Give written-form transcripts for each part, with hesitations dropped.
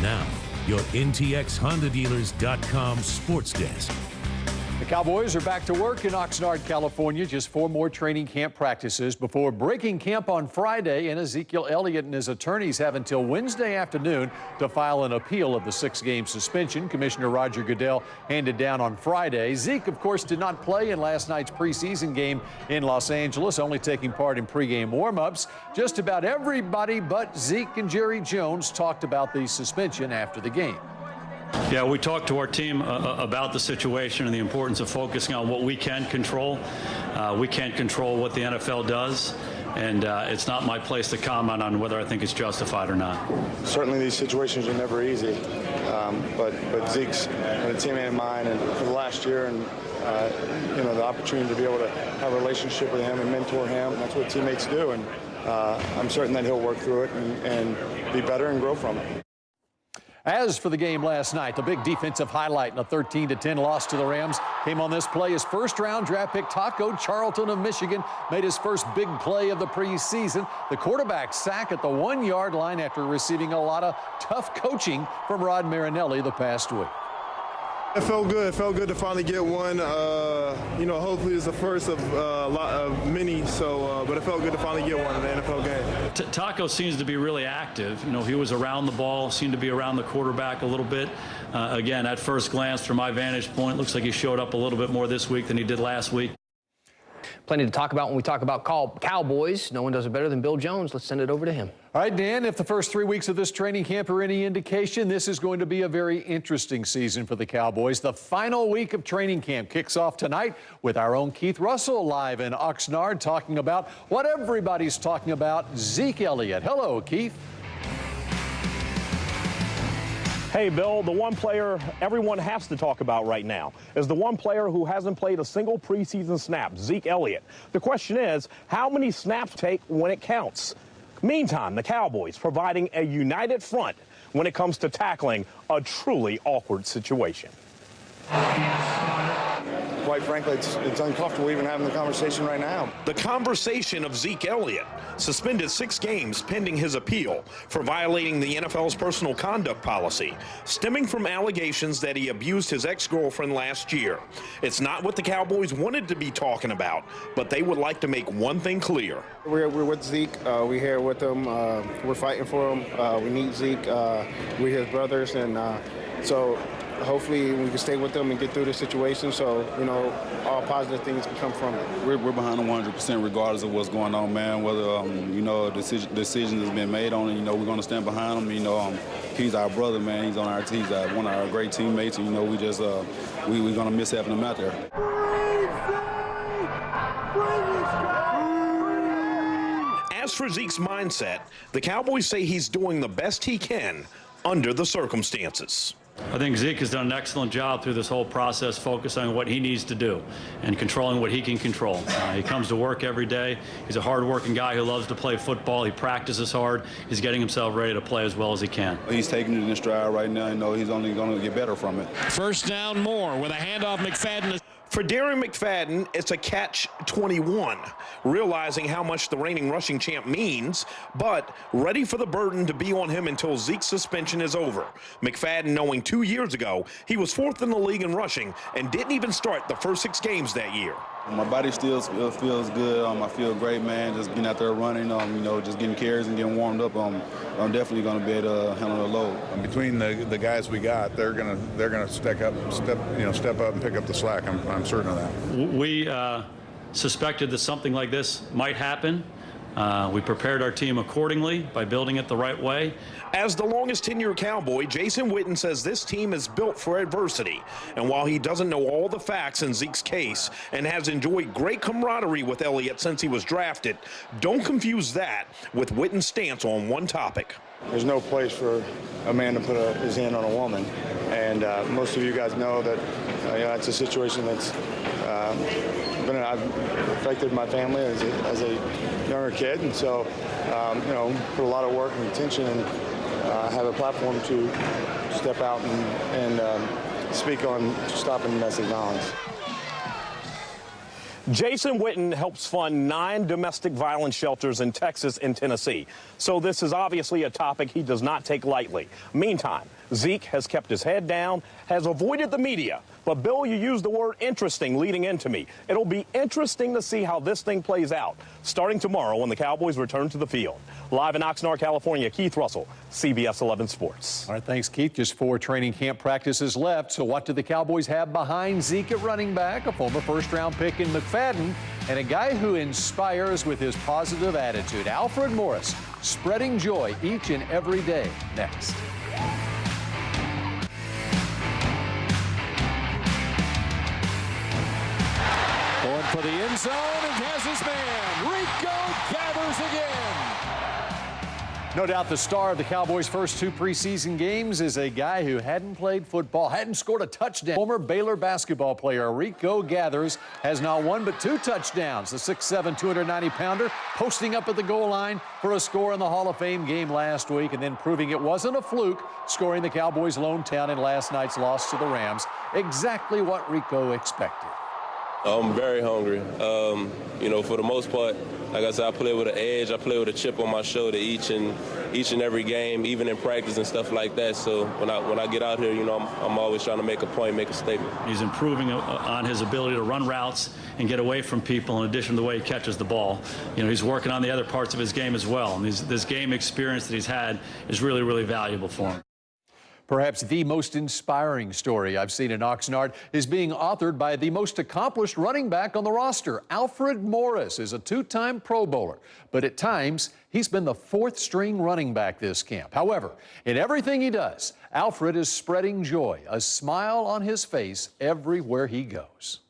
Now, your NTXHondaDealers.com sports desk. The Cowboys are back to work in Oxnard, California. Just 4 more training camp practices before breaking camp on Friday. And Ezekiel Elliott and his attorneys have until Wednesday afternoon to file an appeal of the 6-game suspension Commissioner Roger Goodell handed down on Friday. Zeke, of course, did not play in last night's preseason game in Los Angeles, only taking part in pregame warm-ups. Just about everybody but Zeke and Jerry Jones talked about the suspension after the game. Yeah, we talked to our team about the situation and the importance of focusing on what we can control. We can't control what the NFL does, and it's not my place to comment on whether I think it's justified or not. Certainly these situations are never easy, but Zeke's a teammate of mine and for the last year, and the opportunity to be able to have a relationship with him and mentor him, that's what teammates do, and I'm certain that he'll work through it and be better and grow from it. As for the game last night, the big defensive highlight in a 13-10 loss to the Rams came on this play. His first-round draft pick, Taco Charlton of Michigan, made his first big play of the preseason. The quarterback sack at the 1-yard line after receiving a lot of tough coaching from Rod Marinelli the past week. It felt good. It felt good to finally get one. Hopefully it's the first of a lot of many. But it felt good to finally get one in the NFL game. Taco seems to be really active. He was around the ball, seemed to be around the quarterback a little bit. Again, at first glance, from my vantage point, looks like he showed up a little bit more this week than he did last week. Plenty to talk about when we talk about Cowboys. No one does it better than Bill Jones. Let's send it over to him. All right, Dan, if the first 3 weeks of this training camp are any indication, this is going to be a very interesting season for the Cowboys. The final week of training camp kicks off tonight with our own Keith Russell live in Oxnard talking about what everybody's talking about, Zeke Elliott. Hello, Keith. Hey, Bill, the one player everyone has to talk about right now is the one player who hasn't played a single preseason snap, Zeke Elliott. The question is, how many snaps take when it counts? Meantime, the Cowboys providing a united front when it comes to tackling a truly awkward situation. Quite frankly, it's uncomfortable even having the conversation right now. The conversation of Zeke Elliott, suspended 6 games pending his appeal for violating the NFL's personal conduct policy, stemming from allegations that he abused his ex-girlfriend last year. It's not what the Cowboys wanted to be talking about, but they would like to make one thing clear. We're with Zeke. We're here with him. We're fighting for him. We need Zeke. We're his brothers, and so hopefully we can stay with them and get through the situation so, all positive things can come from it. We're behind him 100% regardless of what's going on, man. Whether, a decision has been made on it, we're going to stand behind him. He's our brother, man. He's on our team. He's one of our great teammates. And, we're going to miss having him out there. As for Zeke's mindset, the Cowboys say he's doing the best he can under the circumstances. I think Zeke has done an excellent job through this whole process, focusing on what he needs to do and controlling what he can control. He comes to work every day. He's a hard-working guy who loves to play football. He practices hard. He's getting himself ready to play as well as he can. He's taking it in stride right now. He's only going to get better from it. First down, Moore with a handoff. McFadden. For Darren McFadden, it's a catch-21, realizing how much the reigning rushing champ means, but ready for the burden to be on him until Zeke's suspension is over. McFadden knowing 2 years ago he was 4th in the league in rushing and didn't even start the first 6 games that year. My body still feels good. I feel great, man. Just getting out there running, just getting carries and getting warmed up. I'm definitely going to be able to handle the load. Between the guys we got, they're gonna step up and pick up the slack. I'm certain of that. We suspected that something like this might happen. We prepared our team accordingly by building it the right way. As the longest tenured Cowboy, Jason Witten says this team is built for adversity. And while he doesn't know all the facts in Zeke's case and has enjoyed great camaraderie with Elliott since he was drafted, don't confuse that with Witten's stance on one topic. There's no place for a man to put his hand on a woman. And most of you guys know that it's a situation that's affected my family as a younger kid. And so, put a lot of work and attention and have a platform to step out and speak on stopping domestic violence. Jason Witten helps fund 9 domestic violence shelters in Texas and Tennessee. So this is obviously a topic he does not take lightly. Meantime, Zeke has kept his head down, has avoided the media. But, Bill, you used the word interesting leading into me. It'll be interesting to see how this thing plays out, starting tomorrow when the Cowboys return to the field. Live in Oxnard, California, Keith Russell, CBS 11 Sports. All right, thanks, Keith. Just 4 training camp practices left. So what do the Cowboys have behind Zeke at running back, a former first-round pick in McFadden, and a guy who inspires with his positive attitude? Alfred Morris, spreading joy each and every day. Next. Going for the end zone and has his man. Rico gathers again. No doubt the star of the Cowboys' first 2 preseason games is a guy who hadn't played football, hadn't scored a touchdown. Former Baylor basketball player Rico Gathers has not 1 but 2 touchdowns. The 6'7", 290-pounder posting up at the goal line for a score in the Hall of Fame game last week and then proving it wasn't a fluke, scoring the Cowboys' lone touchdown in last night's loss to the Rams. Exactly what Rico expected. I'm very hungry. You know, for the most part, like I said, I play with an edge. I play with a chip on my shoulder each and every game, even in practice and stuff like that. So when I get out here, you know, I'm always trying to make a point, make a statement. He's improving on his ability to run routes and get away from people in addition to the way he catches the ball. You know, he's working on the other parts of his game as well. And this game experience that he's had is really, really valuable for him. Perhaps the most inspiring story I've seen in Oxnard is being authored by the most accomplished running back on the roster. Alfred Morris is a 2-time Pro Bowler, but at times he's been the 4th-string running back this camp. However, in everything he does, Alfred is spreading joy, a smile on his face everywhere he goes.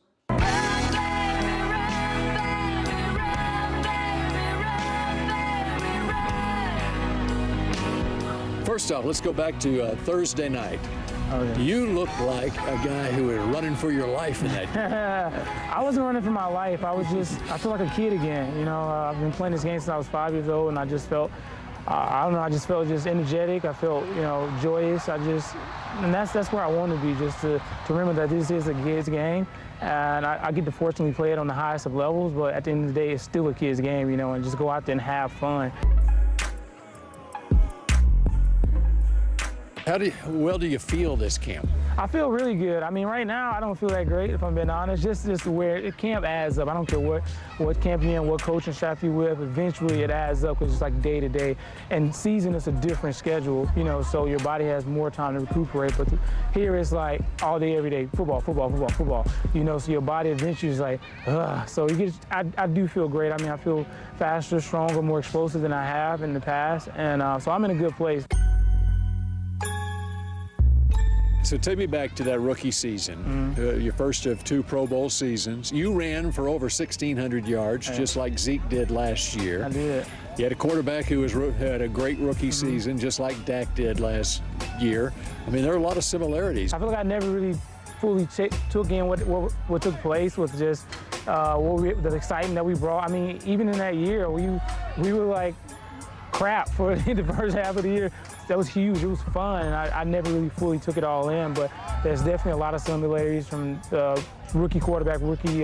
First off, let's go back to Thursday night. Oh, yeah. You look like a guy who was running for your life in that game. I wasn't running for my life. I feel like a kid again. You know, I've been playing this game since I was 5 years old, and I just felt, I don't know, I just felt just energetic. I felt, you know, joyous. And that's where I want to be, just to remember that this is a kid's game. And I get to fortunately play it on the highest of levels, but at the end of the day, it's still a kid's game, you know, and just go out there and have fun. How well do you feel this camp? I feel really good. I mean, right now, I don't feel that great, if I'm being honest. Just where camp adds up. I don't care what camp you're in, what coaching staff you're with. Eventually, it adds up because it's like day to day. And season is a different schedule, you know, so your body has more time to recuperate. But here it's like all day, every day, football, football, football, football. You know, so your body eventually is like, ugh. So you get, I do feel great. I mean, I feel faster, stronger, more explosive than I have in the past. And so I'm in a good place. So take me back to that rookie season, your first of 2 Pro Bowl seasons. You ran for over 1,600 yards, just like Zeke did last year. I did. You had a quarterback who had a great rookie season, just like Dak did last year. I mean, there are a lot of similarities. I feel like I never really fully took in what took place with just the excitement that we brought. I mean, even in that year, we were like crap for the first half of the year. That was huge. It was fun. I never really fully took it all in, but there's definitely a lot of similarities from the rookie quarterback, rookie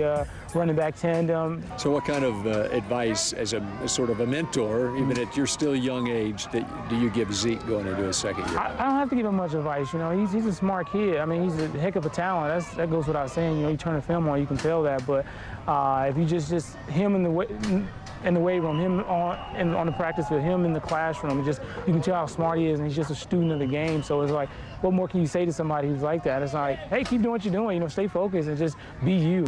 running back tandem. So what kind of advice as sort of a mentor, even at your still young age, do you give Zeke going into his second year? I don't have to give him much advice. You know, he's a smart kid. I mean, he's a heck of a talent. That goes without saying. You know, you turn the film on, you can tell that. But if you just him in the weight room, him on the practice field, him in the classroom, and you can tell how smart he is, and he's just a student of the game. So it's like, what more can you say to somebody who's like that? It's like, hey, keep doing what you're doing, you know, stay focused and just be you.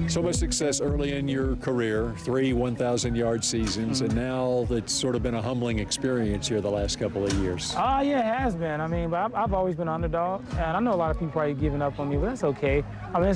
So much success early in your career, 3 1,000-yard seasons, and now it's sort of been a humbling experience here the last couple of years. Yeah, it has been. I mean, but I've always been underdog, and I know a lot of people probably giving up on me, but that's okay. I mean,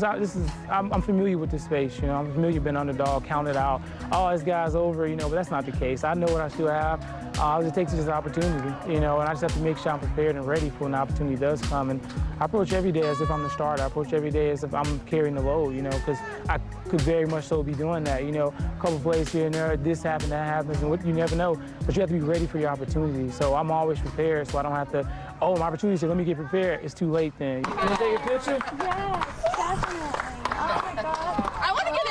I'm familiar with this space, you know. I'm familiar with being underdog, counted out. Oh, this guy's over, you know, but that's not the case. I know what I still have. All it takes is just opportunity, you know, and I just have to make sure I'm prepared and ready for when the opportunity does come. And I approach every day as if I'm the starter. I approach every day as if I'm carrying the load, you know, because I could very much so be doing that, you know. A couple plays here and there, this happens, that happens, and you never know. But you have to be ready for your opportunity. So I'm always prepared, so I don't have to, oh, my opportunity, so let me get prepared. It's too late then. Can you take a picture? Yes, definitely. Oh, my God. I want to get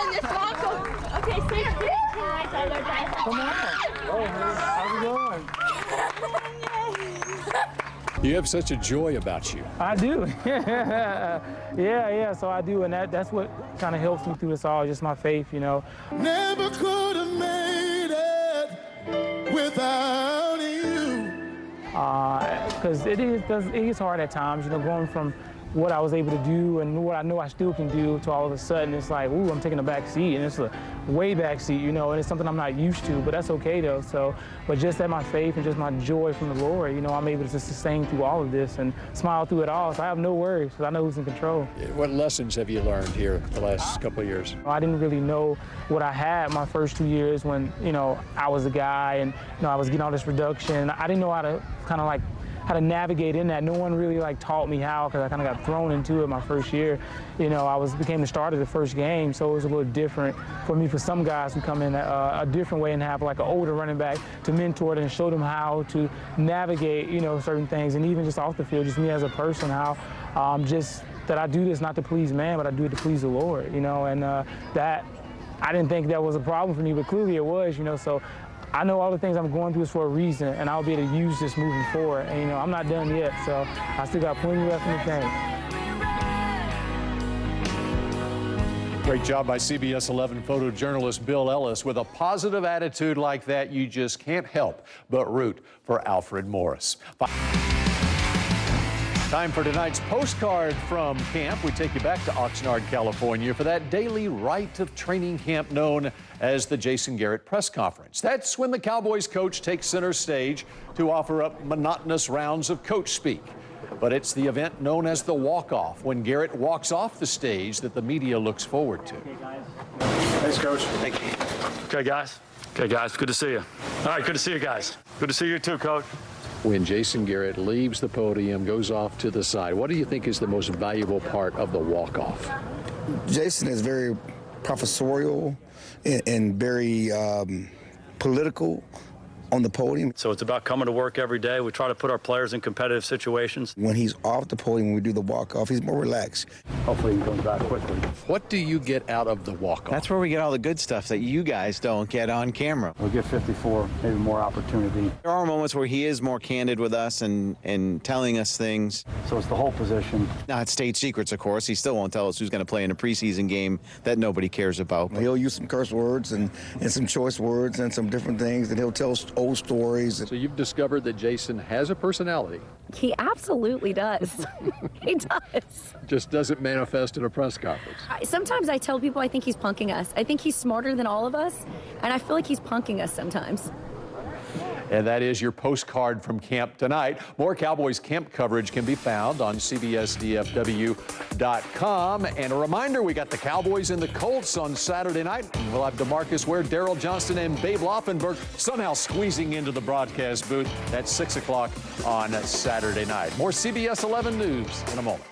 Come on. Oh, how's it going? You have such a joy about you. I do. yeah, so I do, and that's what kind of helps me through this all, just my faith, you know. Never could have made it without you. Because it is hard at times, you know, going from what I was able to do and what I know I still can do to all of a sudden it's like, ooh, I'm taking a back seat, and it's a way back seat, you know, and it's something I'm not used to, but that's okay though. So, but just that my faith and just my joy from the Lord, you know, I'm able to sustain through all of this and smile through it all. So I have no worries because I know who's in control. What lessons have you learned here the last couple of years? I didn't really know what I had my first 2 years when, you know, I was a guy and, you know, I was getting all this production. I didn't know how to kind of like how to navigate in that. No one really like taught me how, because I kind of got thrown into it my first year. You know, I became the starter the first game, so it was a little different for me. For some guys who come in a different way and have like an older running back to mentor them and show them how to navigate, you know, certain things, and even just off the field, just me as a person, how just that I do this not to please man, but I do it to please the Lord, you know, and that I didn't think that was a problem for me, but clearly it was, you know. So I know all the things I'm going through is for a reason, and I'll be able to use this moving forward. And, you know, I'm not done yet, so I still got plenty left in the tank. Great job by CBS 11 photojournalist Bill Ellis. With a positive attitude like that, you just can't help but root for Alfred Morris. Time for tonight's postcard from camp. We take you back to Oxnard, California for that daily rite of training camp known as the Jason Garrett press conference. That's when the Cowboys coach takes center stage to offer up monotonous rounds of coach speak. But it's the event known as the walk-off, when Garrett walks off the stage, that the media looks forward to. Thanks, Coach. Thank you. Okay, guys. Good to see you. All right, good to see you guys. Good to see you too, Coach. When Jason Garrett leaves the podium, goes off to the side, what do you think is the most valuable part of the walk-off? Jason is very professorial and very political on the podium. So it's about coming to work every day. We try to put our players in competitive situations. When he's off the podium, when we do the walk-off, he's more relaxed. Hopefully he comes back quickly. What do you get out of the walk-off? That's where we get all the good stuff that you guys don't get on camera. We'll get 54, maybe more opportunity. There are moments where he is more candid with us and telling us things. So it's the whole position. Now, it's state secrets, of course. He still won't tell us who's going to play in a preseason game that nobody cares about. He'll use some curse words and some choice words and some different things, and he'll tell old stories. So you've discovered that Jason has a personality. He absolutely does. He does. Just doesn't manifest in a press conference. Sometimes I tell people I think he's punking us. I think he's smarter than all of us, and I feel like he's punking us sometimes. And that is your postcard from camp tonight. More Cowboys camp coverage can be found on CBSDFW.com. And a reminder, we got the Cowboys and the Colts on Saturday night. We'll have DeMarcus Ware, Darryl Johnston, and Babe Laufenberg somehow squeezing into the broadcast booth at 6 o'clock on Saturday night. More CBS 11 news in a moment.